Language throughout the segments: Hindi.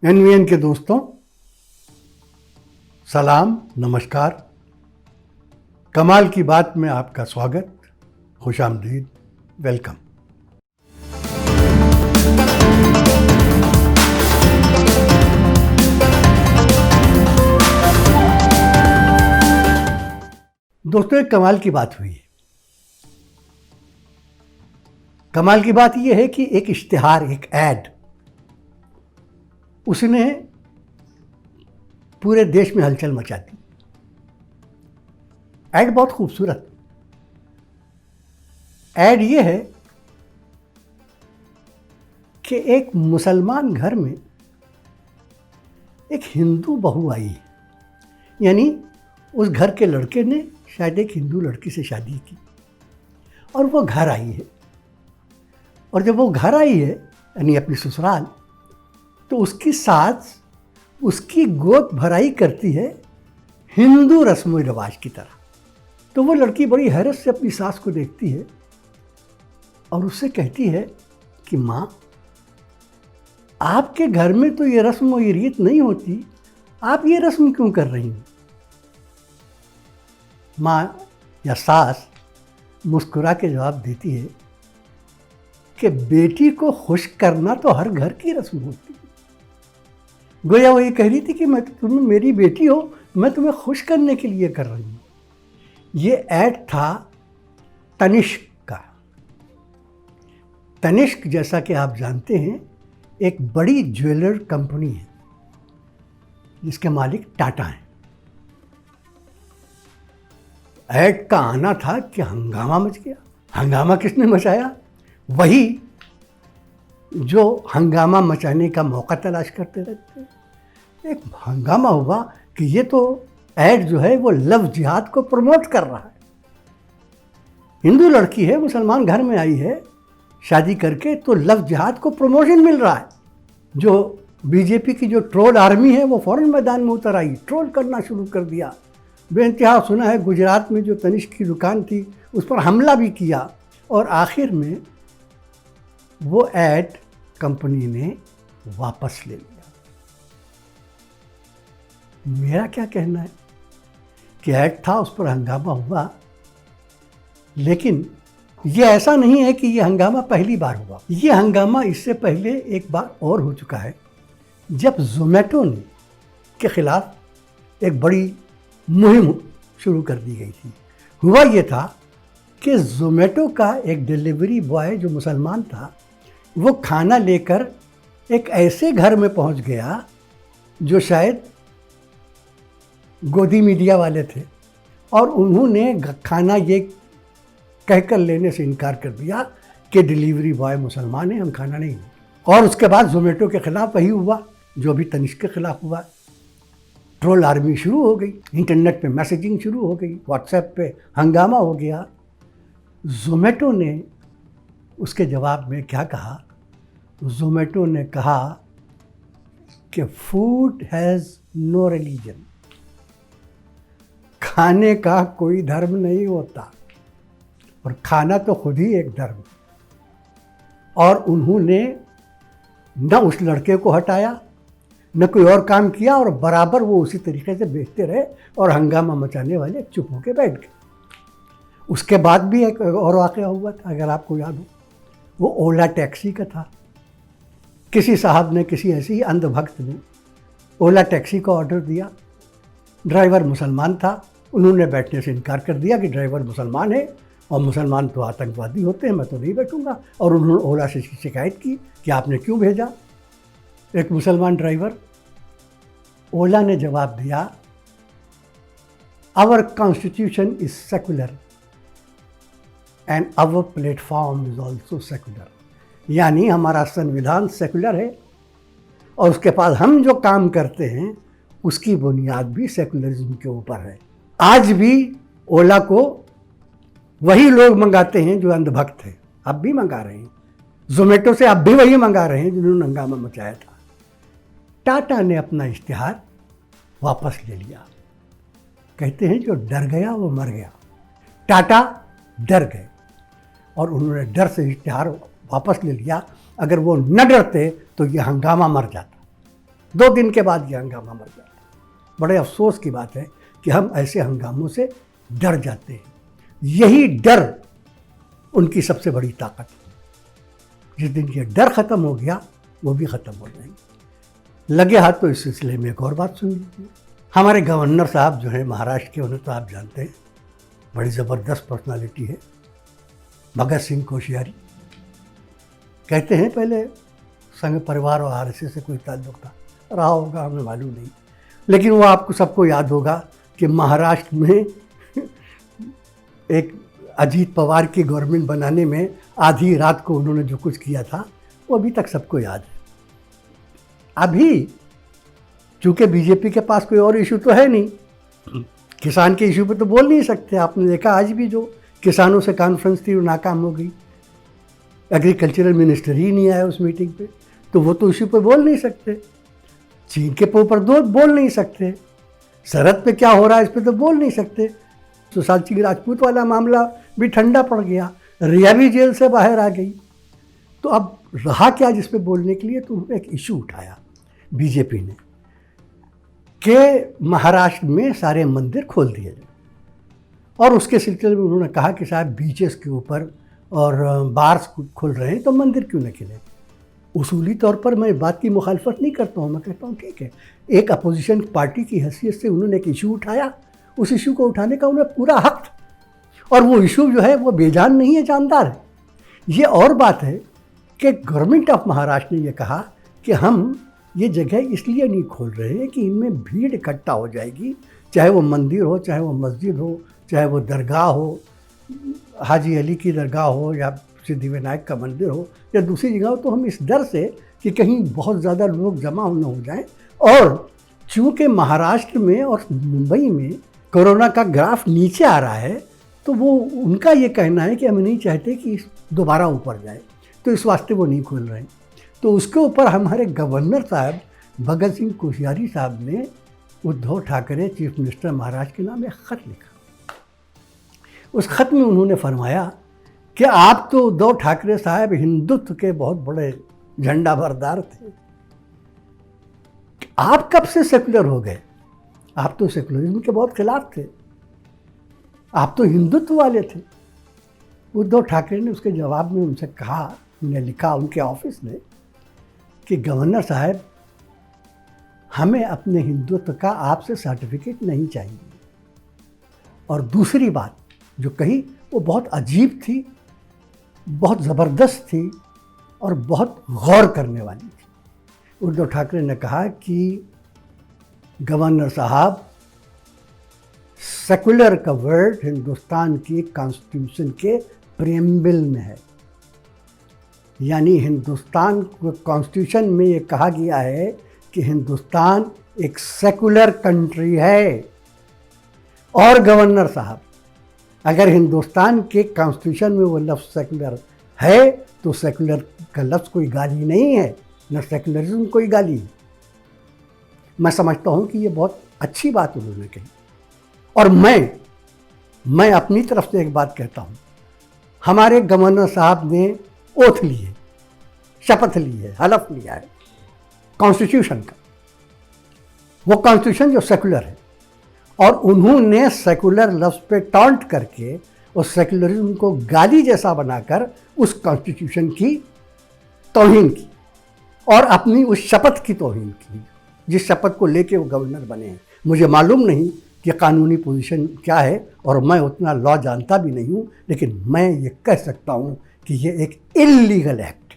एनवीएन के दोस्तों, सलाम, नमस्कार। कमाल की बात में आपका स्वागत, खुशामदीद, वेलकम। दोस्तों, एक कमाल की बात हुई है। कमाल की बात यह है कि एक इश्तिहार, एक ऐड, उसने पूरे देश में हलचल मचा दी। ऐड बहुत खूबसूरत। ऐड ये है कि एक मुसलमान घर में एक हिंदू बहू आई है, यानी उस घर के लड़के ने शायद एक हिंदू लड़की से शादी की और वो घर आई है। और जब वो घर आई है, यानी अपनी ससुराल, तो उसकी सास उसकी गोद भराई करती है हिंदू रस्म रिवाज की तरह। तो वो लड़की बड़ी हैरत से अपनी सास को देखती है और उससे कहती है कि माँ, आपके घर में तो ये रस्म और ये रीत नहीं होती, आप ये रस्म क्यों कर रही हैं? माँ या सास मुस्कुरा के जवाब देती है कि बेटी को खुश करना तो हर घर की रस्म होती है। गोया वो ये कह रही थी कि तुम मेरी बेटी हो, मैं तुम्हें खुश करने के लिए कर रही हूँ। ये ऐड था तनिष्क का। तनिष्क, जैसा कि आप जानते हैं, एक बड़ी ज्वेलर कंपनी है जिसके मालिक टाटा हैं। ऐड का आना था कि हंगामा मच गया। हंगामा किसने मचाया? वही जो हंगामा मचाने का मौका तलाश करते रहते हैं। एक हंगामा हुआ कि ये तो ऐड जो है वो लव जिहाद को प्रमोट कर रहा है। हिंदू लड़की है, मुसलमान घर में आई है शादी करके, तो लव जिहाद को प्रमोशन मिल रहा है। जो बीजेपी की जो ट्रोल आर्मी है वो फौरन मैदान में उतर आई, ट्रोल करना शुरू कर दिया। बेइंतहा सुना है गुजरात में जो तनिष्क की दुकान थी उस पर हमला भी किया और आखिर में वो ऐड कंपनी ने वापस ले लिया। मेरा क्या कहना है कि ऐड था, उस पर हंगामा हुआ, लेकिन ये ऐसा नहीं है कि ये हंगामा पहली बार हुआ। ये हंगामा इससे पहले एक बार और हो चुका है, जब जोमेटो ने के खिलाफ एक बड़ी मुहिम शुरू कर दी गई थी। हुआ ये था कि जोमेटो का एक डिलीवरी बॉय जो मुसलमान था, वो खाना लेकर एक ऐसे घर में पहुंच गया जो शायद गोदी मीडिया वाले थे, और उन्होंने खाना ये कहकर लेने से इनकार कर दिया कि डिलीवरी बॉय मुसलमान है, हम खाना नहीं लेंगे। और उसके बाद जोमेटो के खिलाफ वही हुआ जो भी तनिष्क के खिलाफ हुआ। ट्रोल आर्मी शुरू हो गई, इंटरनेट पे मैसेजिंग शुरू हो गई, व्हाट्सएप पे हंगामा हो गया। जोमेटो ने उसके जवाब में क्या कहा? जोमेटो ने कहा कि फूड हैज़ नो रिलीजन, खाने का कोई धर्म नहीं होता, और खाना तो खुद ही एक धर्म। और उन्होंने न उस लड़के को हटाया, न कोई और काम किया, और बराबर वो उसी तरीके से बेचते रहे और हंगामा मचाने वाले चुप होकर बैठ गए। उसके बाद भी एक और वाक़या हुआ था, अगर आपको याद हो, वो ओला टैक्सी का था। किसी साहब ने, किसी ऐसे ही अंधभक्त ने ओला टैक्सी का ऑर्डर दिया। ड्राइवर मुसलमान था, उन्होंने बैठने से इनकार कर दिया कि ड्राइवर मुसलमान है और मुसलमान तो आतंकवादी होते हैं, मैं तो नहीं बैठूंगा। और उन्होंने ओला से शिकायत की कि आपने क्यों भेजा एक मुसलमान ड्राइवर। ओला ने जवाब दिया, our constitution is secular and our platform is also secular. यानी हमारा संविधान सेकुलर है और उसके बाद हम जो काम करते हैं उसकी बुनियाद भी सेकुलरिज्म के ऊपर है। आज भी ओला को वही लोग मंगाते हैं जो अंधभक्त हैं, अब भी मंगा रहे हैं। जोमेटो से अब भी वही मंगा रहे हैं जिन्होंने हंगामा मचाया था। टाटा ने अपना इश्तिहार वापस ले लिया। कहते हैं जो डर गया वो मर गया। टाटा डर गए और उन्होंने डर से इश्तिहार वापस ले लिया। अगर वो न डरते तो ये हंगामा मर जाता। 2 दिन के बाद ये हंगामा मर जाता। बड़े अफसोस की बात है कि हम ऐसे हंगामों से डर जाते हैं। यही डर उनकी सबसे बड़ी ताकत है। जिस दिन ये डर ख़त्म हो गया वो भी ख़त्म हो जाएंगे। लगे हाथ तो इस सिलसिले में एक और बात सुन लीजिए। हमारे गवर्नर साहब जो हैं महाराष्ट्र के, उन्हें तो आप जानते हैं, बड़ी ज़बरदस्त पर्सनालिटी है, भगत सिंह कोश्यारी। कहते हैं पहले संघ परिवार और आरएसएस से कोई ताल्लुक था, रहा होगा, हमें मालूम नहीं, लेकिन वो आपको सबको याद होगा कि महाराष्ट्र में एक अजीत पवार की गवर्नमेंट बनाने में आधी रात को उन्होंने जो कुछ किया था वो अभी तक सबको याद है। अभी चूँकि बीजेपी के पास कोई और इशू तो है नहीं, किसान के इशू पे तो बोल नहीं सकते। आपने देखा आज भी जो किसानों से कॉन्फ्रेंस थी वो नाकाम हो गई। एग्रीकल्चरल मिनिस्टर ही नहीं आया उस मीटिंग पे, तो वो तो इशू पे बोल नहीं सकते। चीन के ऊपर दो बोल नहीं सकते। सरहद पे क्या हो रहा है इस पे तो बोल नहीं सकते। सुशांत सिंह राजपूत वाला मामला भी ठंडा पड़ गया, रिया भी जेल से बाहर आ गई। तो अब रहा क्या जिस पे बोलने के लिए? तो एक इशू उठाया बीजेपी ने कि महाराष्ट्र में सारे मंदिर खोल दिए जाए, और उसके सिलसिले में उन्होंने कहा कि साहब बीचेस के ऊपर और बार्स खुल रहे हैं तो मंदिर क्यों न खिले। उसूली तौर पर मैं बात की मुखालफत नहीं करता हूँ, मैं कहता हूँ ठीक है, एक अपोजिशन पार्टी की हैसियत से उन्होंने एक इशू उठाया, उस इशू को उठाने का उन्हें पूरा हक था, और वो इशू जो है वो बेजान नहीं है, जानदार है। ये और बात है कि गवर्नमेंट ऑफ महाराष्ट्र ने ये कहा कि हम ये जगह इसलिए नहीं खोल रहे हैं कि इनमें भीड़ इकट्ठा हो जाएगी, चाहे वो मंदिर हो, चाहे वो मस्जिद हो, चाहे वो दरगाह हो, हाजी अली की दरगाह हो या सिद्धिविनायक का मंदिर हो या दूसरी जगह हो, तो हम इस डर से कि कहीं बहुत ज़्यादा लोग जमा न हो जाएं। और चूँकि महाराष्ट्र में और मुंबई में कोरोना का ग्राफ नीचे आ रहा है, तो वो उनका ये कहना है कि हम नहीं चाहते कि दोबारा ऊपर जाए, तो इस वास्ते वो नहीं खोल रहे हैं। तो उसके ऊपर हमारे गवर्नर साहब भगत सिंह कोश्यारी साहब ने उद्धव ठाकरे चीफ मिनिस्टर महाराष्ट्र के नाम एक ख़त लिखा। उस ख़त में उन्होंने फरमाया कि आप तो उद्धव ठाकरे साहब हिंदुत्व के बहुत बड़े झंडा बरदार थे, आप कब से सेकुलर हो गए? आप तो सेकुलरिज्म के बहुत खिलाफ थे, आप तो हिंदुत्व वाले थे। उद्धव ठाकरे ने उसके जवाब में उनसे कहा, उन्हें लिखा उनके ऑफिस ने कि गवर्नर साहब, हमें अपने हिंदुत्व का आपसे सर्टिफिकेट नहीं चाहिए। और दूसरी बात जो कही वो बहुत अजीब थी, बहुत ज़बरदस्त थी और बहुत गौर करने वाली थी। उद्धव ठाकरे ने कहा कि गवर्नर साहब, सेकुलर का वर्ड हिंदुस्तान की कॉन्स्टिट्यूशन के प्रीएम्बल में है, यानी हिंदुस्तान कॉन्स्टिट्यूशन में ये कहा गया है कि हिंदुस्तान एक सेकुलर कंट्री है। और गवर्नर साहब, अगर हिंदुस्तान के कॉन्स्टिट्यूशन में वो लफ्ज़ सेकुलर है तो सेकुलर का लफ्ज़ कोई गाली नहीं है, न सेकुलरिज्म कोई गाली है। मैं समझता हूँ कि ये बहुत अच्छी बात उन्होंने कही। और मैं अपनी तरफ से एक बात कहता हूँ, हमारे गवर्नर साहब ने ओथ ली है, शपथ ली है, हलफ लिया है कॉन्स्टिट्यूशन का, वो कॉन्स्टिट्यूशन जो सेकुलर है, और उन्होंने सेकुलर लफ्ज़ पे टॉन्ट करके उस सेकुलरिज्म को गाली जैसा बनाकर उस कॉन्स्टिट्यूशन की तौहीन की और अपनी उस शपथ की तौहीन की, जिस शपथ को लेके वो गवर्नर बने हैं। मुझे मालूम नहीं कि कानूनी पोजीशन क्या है और मैं उतना लॉ जानता भी नहीं हूँ, लेकिन मैं ये कह सकता हूँ कि ये एक इल्लीगल एक्ट,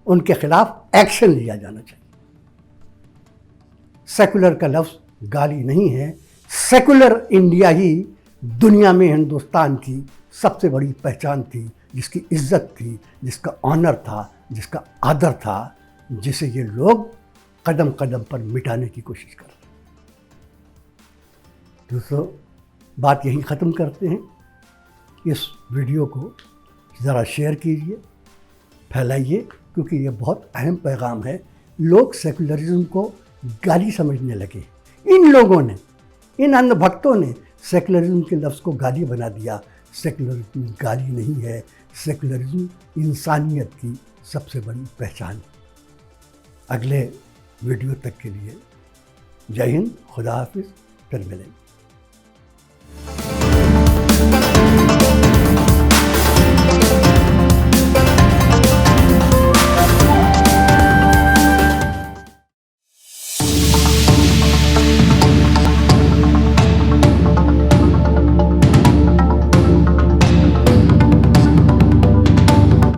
उनके खिलाफ एक्शन लिया जाना चाहिए। सेकुलर का लफ्ज़ गाली नहीं है। सेकुलर इंडिया ही दुनिया में हिंदुस्तान की सबसे बड़ी पहचान थी, जिसकी इज्जत थी, जिसका ऑनर था, जिसका आदर था, जिसे ये लोग कदम कदम पर मिटाने की कोशिश कर रहे हैं। दोस्तों, बात यहीं ख़त्म करते हैं। इस वीडियो को ज़रा शेयर कीजिए, फैलाइए, क्योंकि ये बहुत अहम पैगाम है। लोग सेकुलरिज्म को गाली समझने लगे। इन लोगों ने, इन अंधभक्तों ने सेकुलरिज्म के लफ्ज़ को गाली बना दिया। सेकुलरिज्म गाली नहीं है, सेकुलरिज्म इंसानियत की सबसे बड़ी पहचान है। अगले वीडियो तक के लिए जय हिंद, खुदा हाफिज़, फिर मिलेंगे।